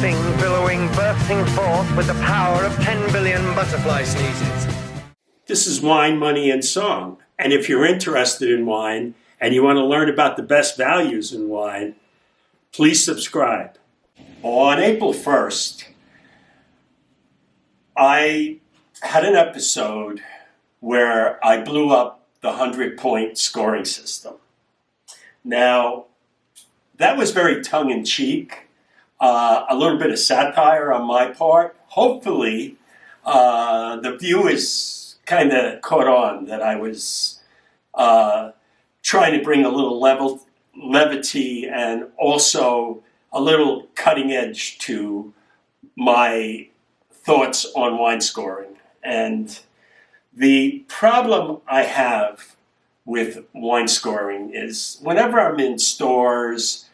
thing billowing, bursting forth with the power of 10 billion butterfly sneezes. This is Wine, Money, and Song. And if you're interested in wine and you want to learn about the best values in wine, please subscribe. On April 1st, I had an episode where I blew up the 100-point scoring system. Now, that was very tongue-in-cheek, a little bit of satire on my part. Hopefully, the viewers kind of caught on that I was trying to bring a little levity and also a little cutting edge to my thoughts on wine scoring. And the problem I have with wine scoring is whenever I'm in stores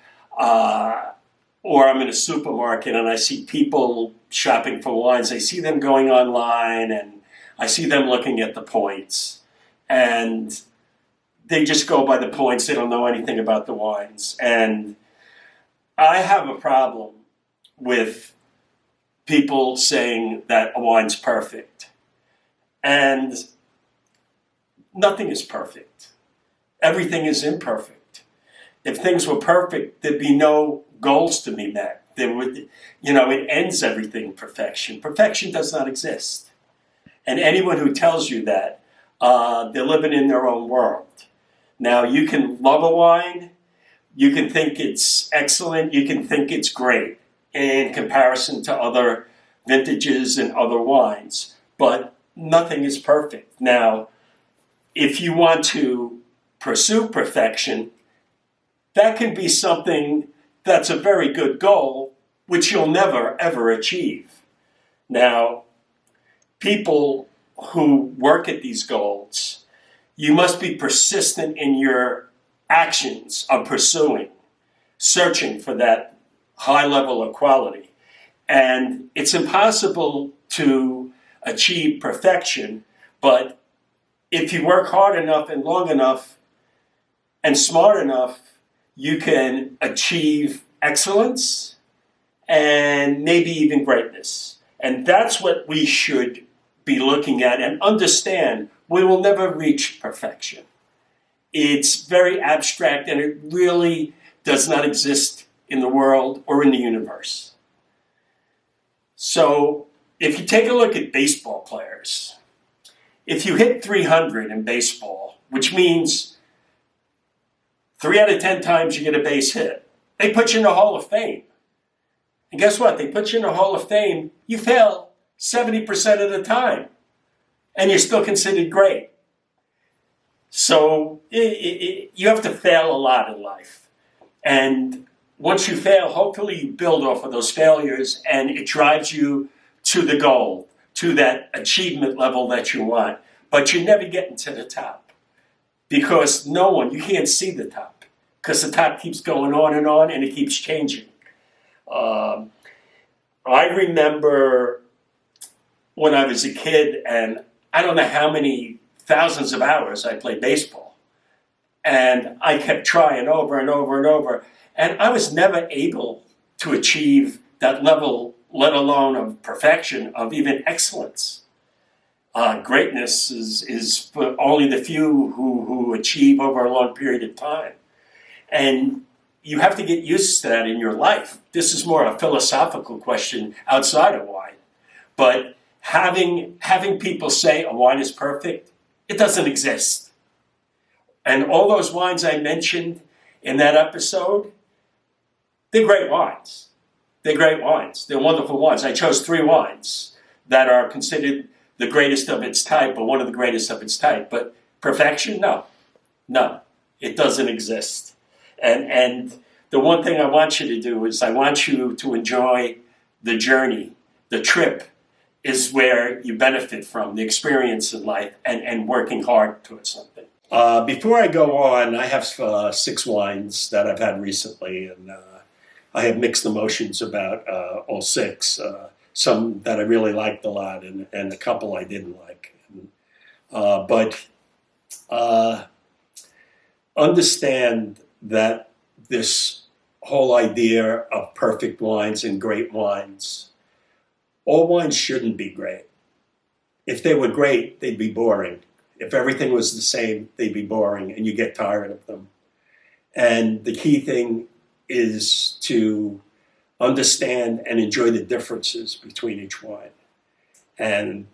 or I'm in a supermarket and I see people shopping for wines, I see them going online and I see them looking at the points, and they just go by the points. They don't know anything about the wines. And I have a problem with people saying that a wine's perfect. And nothing is perfect. Everything is imperfect. If things were perfect, there'd be no goals to be met. There would, it ends everything perfection. Perfection does not exist. And anyone who tells you that, they're living in their own world. Now, you can love a wine, you can think it's excellent, you can think it's great in comparison to other vintages and other wines, but nothing is perfect. Now, if you want to pursue perfection, that can be something that's a very good goal, which you'll never, ever achieve. Now, people who work at these goals, you must be persistent in your actions of pursuing, searching for that high level of quality. And it's impossible to achieve perfection, but if you work hard enough and long enough and smart enough, you can achieve excellence and maybe even greatness. And that's what we should be looking at and understand. We will never reach perfection. It's very abstract and it really does not exist in the world or in the universe. So if you take a look at baseball players, if you hit 300 in baseball, which means 3 out of 10 times you get a base hit, they put you in the Hall of Fame. And guess what? They put you in the Hall of Fame, you fail 70% of the time, and you're still considered great. So you have to fail a lot in life. And once you fail, hopefully you build off of those failures and it drives you to the goal, to that achievement level that you want. But you're never getting to the top because you can't see the top because the top keeps going on and it keeps changing. I remember when I was a kid, and I don't know how many thousands of hours I played baseball. And I kept trying over and over and over. And I was never able to achieve that level, let alone of perfection, of even excellence. Greatness is for only the few who achieve over a long period of time. And you have to get used to that in your life. This is more a philosophical question outside of wine. But having people say a wine is perfect, it doesn't exist. And all those wines I mentioned in that episode, they're great wines. They're great wines. They're wonderful wines. I chose 3 wines that are considered the greatest of its type or one of the greatest of its type. But perfection, no, it doesn't exist. And the one thing I want you to do is I want you to enjoy the journey. The trip is where you benefit from the experience in life and working hard towards something. Before I go on, I have 6 wines that I've had recently, and I have mixed emotions about all 6. Some that I really liked a lot, and a couple I didn't like. But understand that this whole idea of perfect wines and great wines. All wines shouldn't be great. If they were great, they'd be boring. If everything was the same, they'd be boring and you get tired of them. And the key thing is to understand and enjoy the differences between each wine. And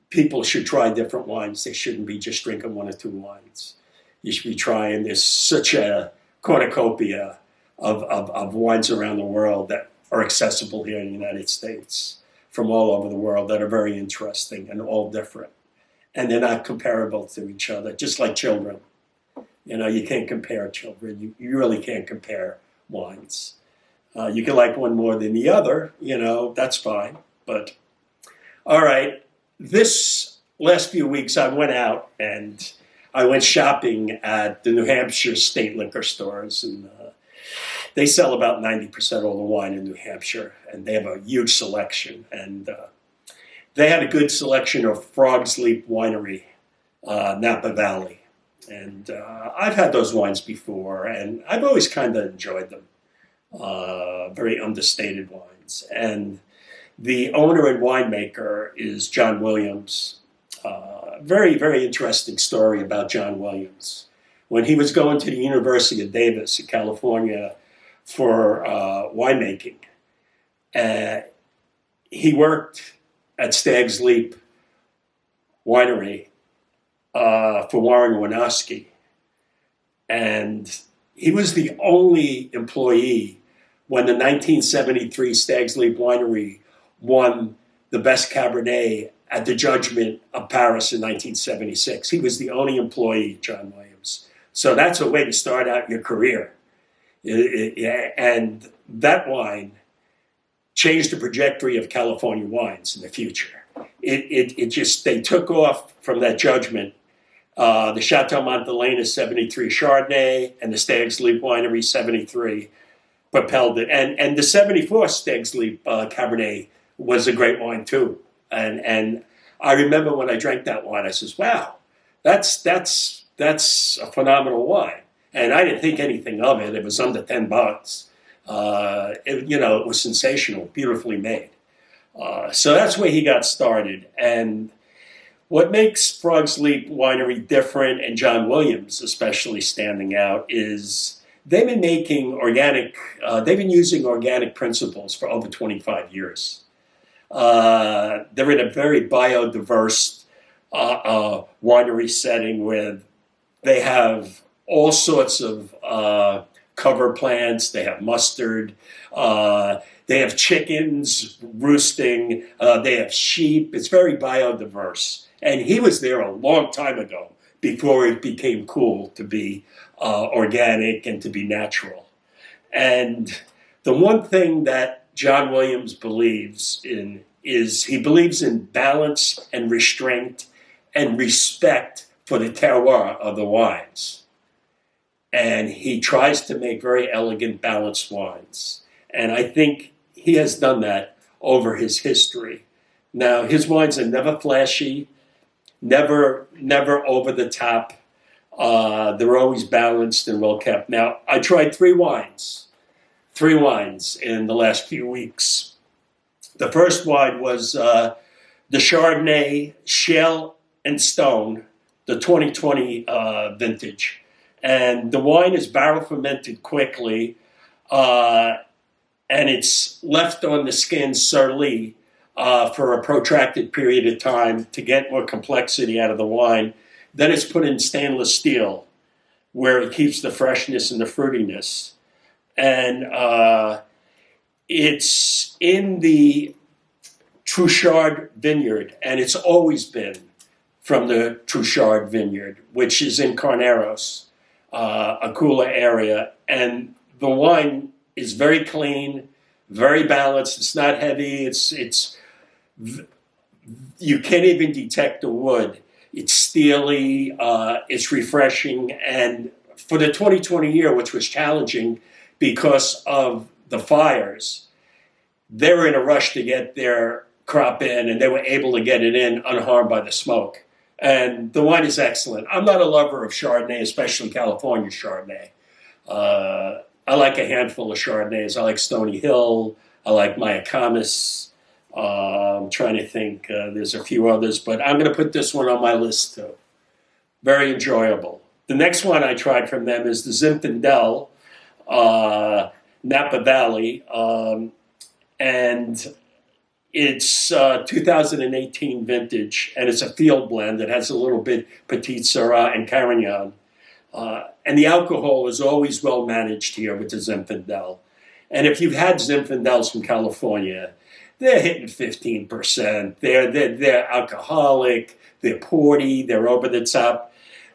people should try different wines. They shouldn't be just drinking one or two wines. You should be trying. There's such a cornucopia of wines around the world that are accessible here in the United States from all over the world that are very interesting and all different. And they're not comparable to each other, just like children. You know, you can't compare children. You really can't compare wines. You can like one more than the other, you know, that's fine. But, all right, this last few weeks I went out and I went shopping at the New Hampshire state liquor stores. And they sell about 90% of all the wine in New Hampshire. And they have a huge selection. And they had a good selection of Frog's Leap Winery, Napa Valley. And I've had those wines before, and I've always kind of enjoyed them. Very understated wines. And the owner and winemaker is John Williams. Very, very interesting story about John Williams. When he was going to the University of Davis in California for winemaking, he worked at Stag's Leap Winery for Warren Winofsky. And he was the only employee when the 1973 Stag's Leap Winery won the best Cabernet at the Judgment of Paris in 1976. He was the only employee, John Williams. So that's a way to start out your career. And that wine changed the trajectory of California wines in the future. They took off from that judgment. The Chateau Montelena 73 Chardonnay and the Stag's Leap Winery 73 propelled it. And the 74 Stag's Leap Cabernet was a great wine too. And I remember when I drank that wine, I says, wow, that's a phenomenal wine. And I didn't think anything of it. It was under $10. It was sensational, beautifully made. So that's where he got started. And what makes Frog's Leap Winery different, and John Williams especially standing out, is they've been using organic principles for over 25 years. They're in a very biodiverse winery setting where they have all sorts of cover plants. They have mustard. They have chickens roosting. They have sheep. It's very biodiverse. And he was there a long time ago before it became cool to be organic and to be natural. And the one thing that John Williams believes in is he believes in balance and restraint and respect for the terroir of the wines. And he tries to make very elegant, balanced wines. And I think he has done that over his history. Now, his wines are never flashy, never over the top. They're always balanced and well kept. Now, I tried three wines in the last few weeks. The first wine was the Chardonnay Shale and Stone, the 2020 vintage. And the wine is barrel fermented quickly, and it's left on the skin sur lie for a protracted period of time to get more complexity out of the wine. Then it's put in stainless steel, where it keeps the freshness and the fruitiness. And it's in the Truchard vineyard, and it's always been from the Truchard vineyard, which is in Carneros, a cooler area. And the wine is very clean, very balanced. It's not heavy. You can't even detect the wood. It's steely. It's refreshing. And for the 2020 year, which was challenging because of the fires, they were in a rush to get their crop in, and they were able to get it in unharmed by the smoke. And the wine is excellent. I'm not a lover of Chardonnay, especially California Chardonnay. I like a handful of Chardonnays. I like Stony Hill. I like Mayacamas. I'm trying to think. There's a few others, but I'm going to put this one on my list too. Very enjoyable. The next one I tried from them is the Zinfandel, Napa Valley, and it's 2018 vintage, and it's a field blend. It has a little bit Petit Syrah and Carignan. And the alcohol is always well managed here with the Zinfandel. And if you've had Zinfandels from California, they're hitting 15%. They're alcoholic, they're porty, they're over the top.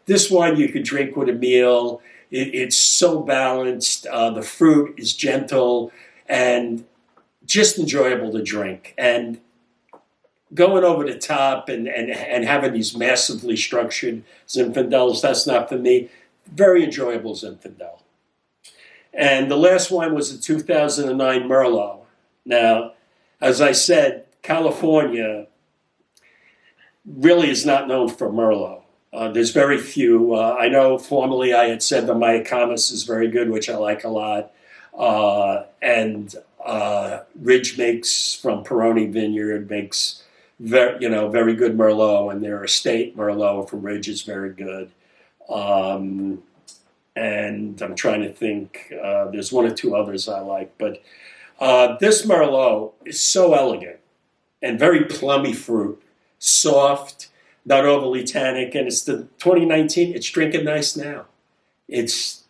This wine you could drink with a meal. It's so balanced. The fruit is gentle and just enjoyable to drink. And going over the top and having these massively structured Zinfandels, that's not for me. Very enjoyable Zinfandel. And the last wine was the 2009 Merlot. Now, as I said, California really is not known for Merlot. There's very few. I know formerly I had said the Mayacamas is very good, which I like a lot. And Ridge makes, from Peroni Vineyard, makes very good Merlot, and their estate Merlot from Ridge is very good. And I'm trying to think, there's one or two others I like, but this Merlot is so elegant and very plummy fruit, soft, not overly tannic, and it's the 2019, it's drinking nice now. It's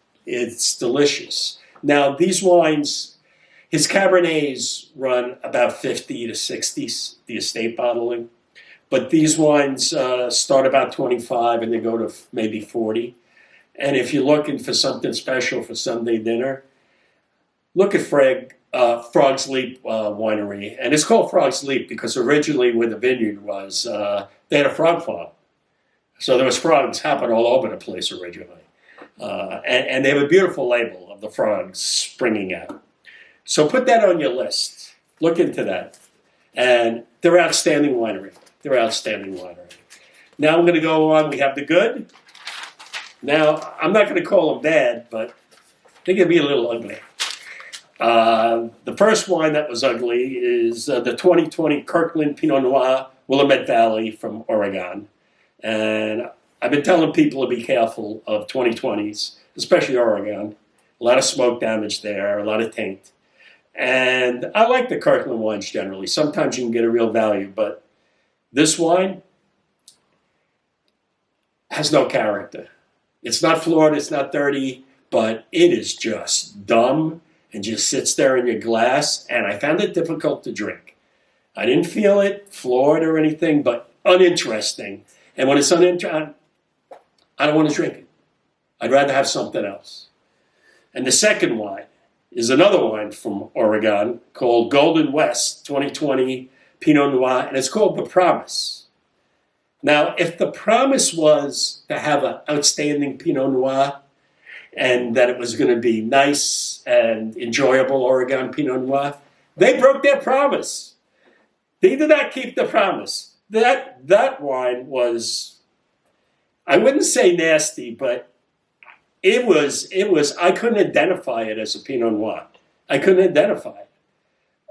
delicious. Now, these wines, his Cabernets run about 50 to 60, the estate bottling, but these wines start about 25 and they go to maybe 40. And if you're looking for something special for Sunday dinner, look at Frog's Leap Winery. And it's called Frog's Leap because originally where the vineyard was, they had a frog farm. So there was frogs hopping all over the place originally. And they have a beautiful label of the frogs springing out. So put that on your list. Look into that. And they're outstanding winery. Now I'm going to go on. We have the good. Now, I'm not going to call them bad, but they can be a little ugly. The first wine that was ugly is the 2020 Kirkland Pinot Noir, Willamette Valley from Oregon. And I've been telling people to be careful of 2020s, especially Oregon. A lot of smoke damage there, a lot of taint. And I like the Kirkland wines generally. Sometimes you can get a real value, but this wine has no character. It's not flawed, it's not dirty, but it is just dumb and just sits there in your glass, and I found it difficult to drink. I didn't feel it flawed or anything, but uninteresting. And when it's uninteresting, I don't want to drink it. I'd rather have something else. And the second wine is another wine from Oregon called Golden West 2020 Pinot Noir, and it's called The Promise. Now, if the promise was to have an outstanding Pinot Noir and that it was going to be nice and enjoyable Oregon Pinot Noir, they broke their promise. They did not keep the promise. That wine was, I wouldn't say nasty, but it was, I couldn't identify it as a Pinot Noir. I couldn't identify it.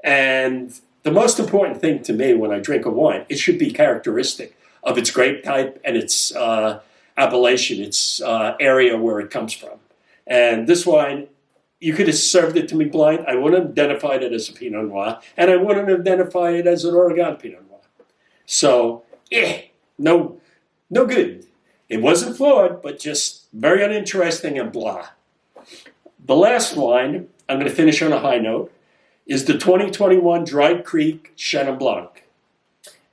And the most important thing to me when I drink a wine, it should be characteristic of its grape type and its appellation, its area where it comes from. And this wine, you could have served it to me blind. I wouldn't have identified it as a Pinot Noir, and I wouldn't have identified it as an Oregon Pinot Noir. So, no good. It wasn't flawed, but just very uninteresting and blah. The last wine, I'm going to finish on a high note, is the 2021 Dry Creek Chenin Blanc.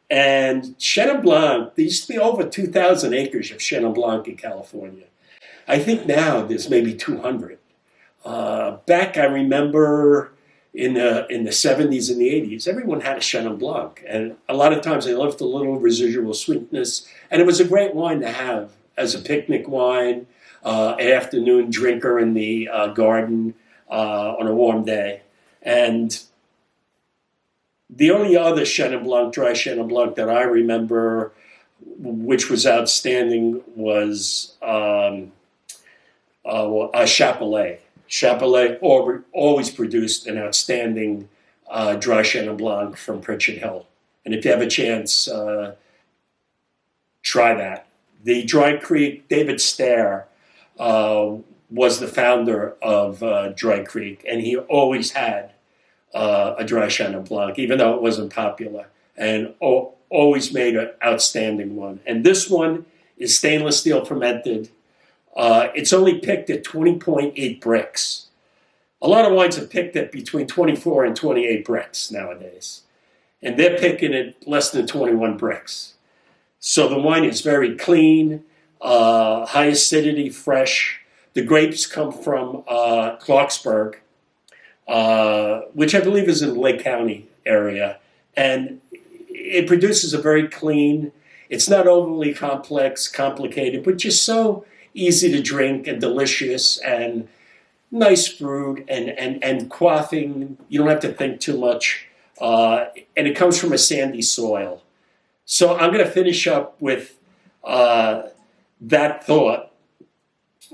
And Chenin Blanc, there used to be over 2,000 acres of Chenin Blanc in California. I think now there's maybe 200. Back, I remember in the 70s and the 80s, everyone had a Chenin Blanc. And a lot of times they left a little residual sweetness. And it was a great wine to have as a picnic wine, afternoon drinker in the garden on a warm day. And the only other Chenin Blanc, dry Chenin Blanc that I remember, which was outstanding, was a Chapelet. Chapelet always produced an outstanding dry Chenin Blanc from Pritchard Hill. And if you have a chance, try that. The Dry Creek, David Stair, was the founder of Dry Creek, and he always had a dry Chenin Blanc, even though it wasn't popular, and always made an outstanding one. And this one is stainless steel fermented. It's only picked at 20.8 bricks. A lot of wines are picked at between 24 and 28 bricks nowadays. And they're picking at less than 21 bricks. So the wine is very clean, high acidity, fresh. The grapes come from Clarksburg, which I believe is in the Lake County area. And it produces a very clean, it's not overly complex, complicated, but just so easy to drink and delicious and nice fruit and quaffing. You don't have to think too much. And it comes from a sandy soil. So I'm going to finish up with that thought.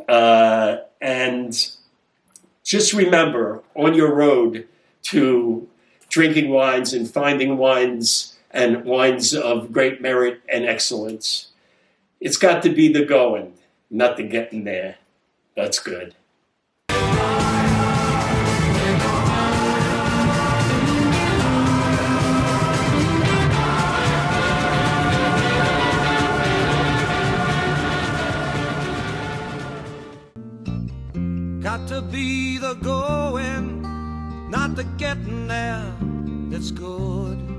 And just remember, on your road to drinking wines and finding wines and wines of great merit and excellence, it's got to be the going, not the getting there. That's good. Got to be the going, not the getting there. That's good.